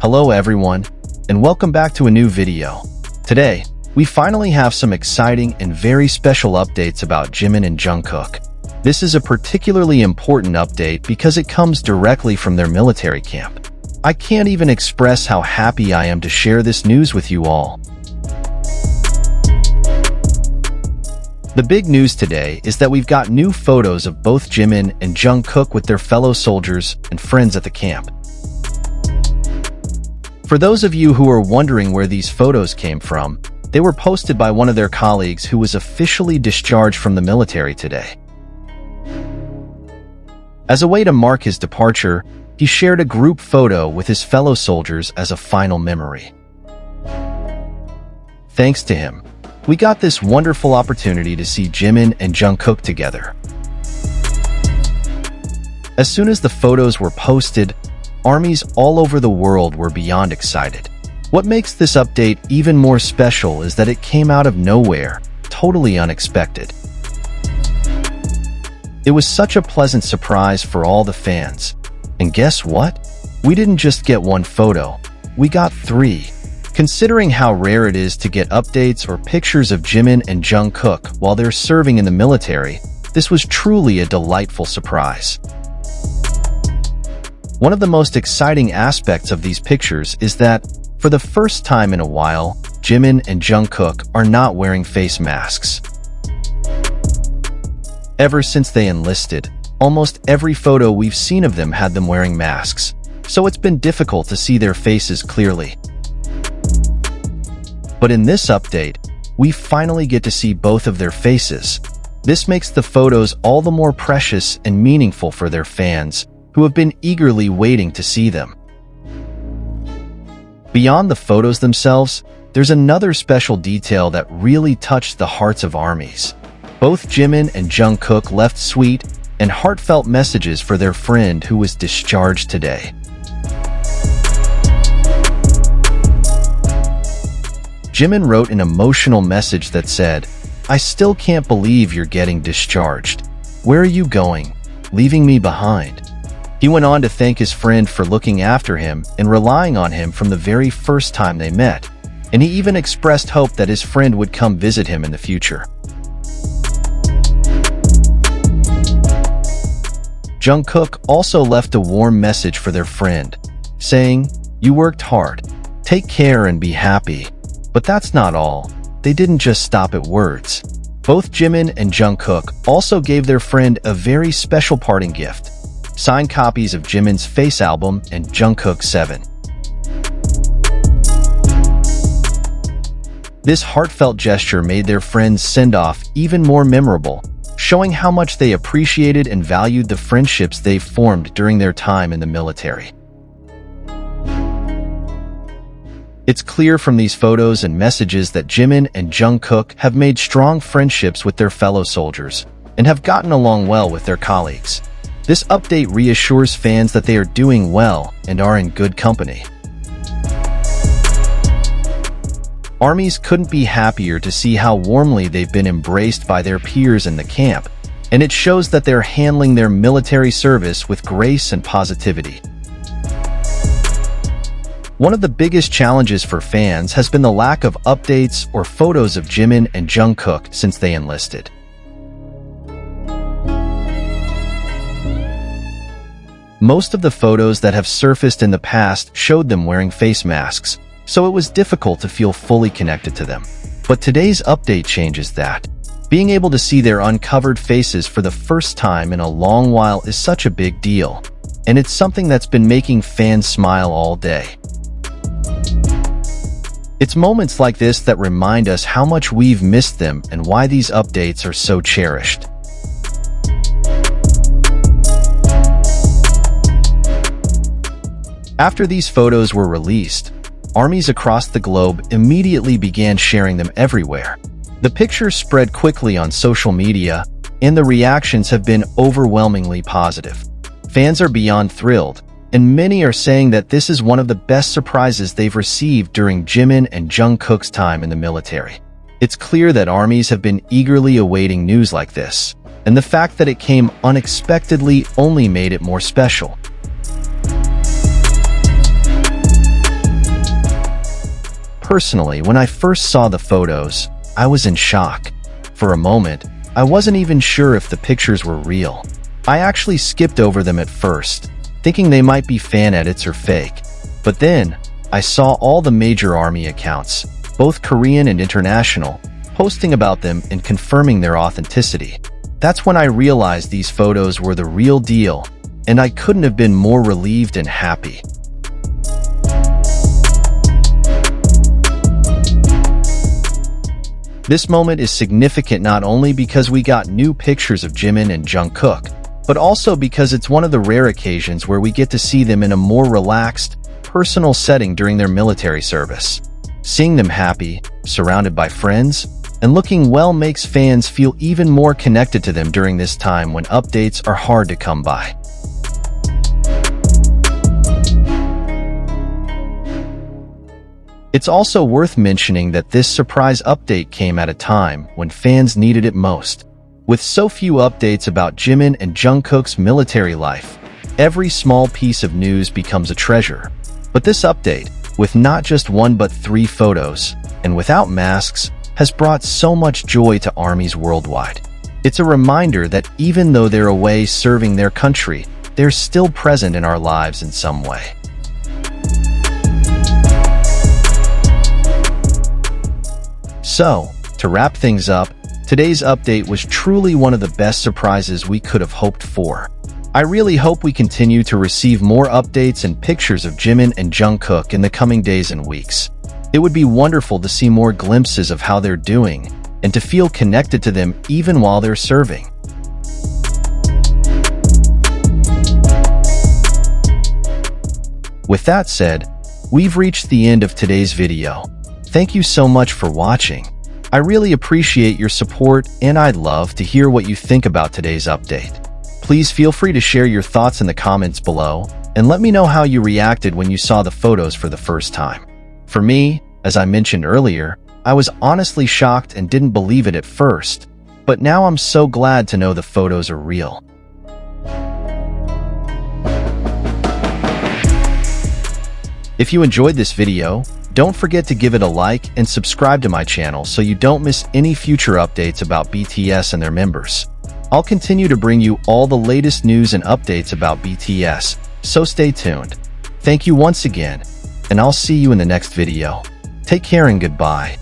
Hello everyone, and welcome back to a new video. Today, we finally have some exciting and very special updates about Jimin and Jungkook. This is a particularly important update because it comes directly from their military camp. I can't even express how happy I am to share this news with you all. The big news today is that we've got new photos of both Jimin and Jungkook with their fellow soldiers and friends at the camp. For those of you who are wondering where these photos came from, they were posted by one of their colleagues who was officially discharged from the military today. As a way to mark his departure, he shared a group photo with his fellow soldiers as a final memory. Thanks to him, we got this wonderful opportunity to see Jimin and Jungkook together. As soon as the photos were posted, armies all over the world were beyond excited. What makes this update even more special is that it came out of nowhere, totally unexpected. It was such a pleasant surprise for all the fans. And guess what? We didn't just get one photo, we got 3. Considering how rare it is to get updates or pictures of Jimin and Jungkook while they're serving in the military, this was truly a delightful surprise. One of the most exciting aspects of these pictures is that, for the first time in a while, Jimin and Jungkook are not wearing face masks. Ever since they enlisted, almost every photo we've seen of them had them wearing masks, so it's been difficult to see their faces clearly. But in this update, we finally get to see both of their faces. This makes the photos all the more precious and meaningful for their fans, who have been eagerly waiting to see them. Beyond the photos themselves, there's another special detail that really touched the hearts of armies. Both Jimin and Jungkook left sweet and heartfelt messages for their friend who was discharged today. Jimin wrote an emotional message that said, "I still can't believe you're getting discharged. Where are you going? Leaving me behind." He went on to thank his friend for looking after him and relying on him from the very first time they met, and he even expressed hope that his friend would come visit him in the future. Jungkook also left a warm message for their friend, saying, "You worked hard. Take care and be happy." But that's not all. They didn't just stop at words. Both Jimin and Jungkook also gave their friend a very special parting gift: signed copies of Jimin's Face album and Jungkook's 7. This heartfelt gesture made their friend's send-off even more memorable, showing how much they appreciated and valued the friendships they've formed during their time in the military. It's clear from these photos and messages that Jimin and Jungkook have made strong friendships with their fellow soldiers and have gotten along well with their colleagues. This update reassures fans that they are doing well and are in good company. Armies couldn't be happier to see how warmly they've been embraced by their peers in the camp, and it shows that they're handling their military service with grace and positivity. One of the biggest challenges for fans has been the lack of updates or photos of Jimin and Jungkook since they enlisted. Most of the photos that have surfaced in the past showed them wearing face masks, so it was difficult to feel fully connected to them. But today's update changes that. Being able to see their uncovered faces for the first time in a long while is such a big deal, and it's something that's been making fans smile all day. It's moments like this that remind us how much we've missed them and why these updates are so cherished. After these photos were released, armies across the globe immediately began sharing them everywhere. The pictures spread quickly on social media, and the reactions have been overwhelmingly positive. Fans are beyond thrilled, and many are saying that this is one of the best surprises they've received during Jimin and Jungkook's time in the military. It's clear that armies have been eagerly awaiting news like this, and the fact that it came unexpectedly only made it more special. Personally, when I first saw the photos, I was in shock. For a moment, I wasn't even sure if the pictures were real. I actually skipped over them at first, thinking they might be fan edits or fake. But then, I saw all the major ARMY accounts, both Korean and international, posting about them and confirming their authenticity. That's when I realized these photos were the real deal, and I couldn't have been more relieved and happy. This moment is significant not only because we got new pictures of Jimin and Jungkook, but also because it's one of the rare occasions where we get to see them in a more relaxed, personal setting during their military service. Seeing them happy, surrounded by friends, and looking well makes fans feel even more connected to them during this time when updates are hard to come by. It's also worth mentioning that this surprise update came at a time when fans needed it most. With so few updates about Jimin and Jungkook's military life, every small piece of news becomes a treasure. But this update, with not just one but 3 photos, and without masks, has brought so much joy to ARMYs worldwide. It's a reminder that even though they're away serving their country, they're still present in our lives in some way. So, to wrap things up, today's update was truly one of the best surprises we could have hoped for. I really hope we continue to receive more updates and pictures of Jimin and Jungkook in the coming days and weeks. It would be wonderful to see more glimpses of how they're doing and to feel connected to them even while they're serving. With that said, we've reached the end of today's video. Thank you so much for watching. I really appreciate your support, and I'd love to hear what you think about today's update. Please feel free to share your thoughts in the comments below, and let me know how you reacted when you saw the photos for the first time. For me, as I mentioned earlier, I was honestly shocked and didn't believe it at first, but now I'm so glad to know the photos are real. If you enjoyed this video, don't forget to give it a like and subscribe to my channel so you don't miss any future updates about BTS and their members. I'll continue to bring you all the latest news and updates about BTS, so stay tuned. Thank you once again, and I'll see you in the next video. Take care and goodbye.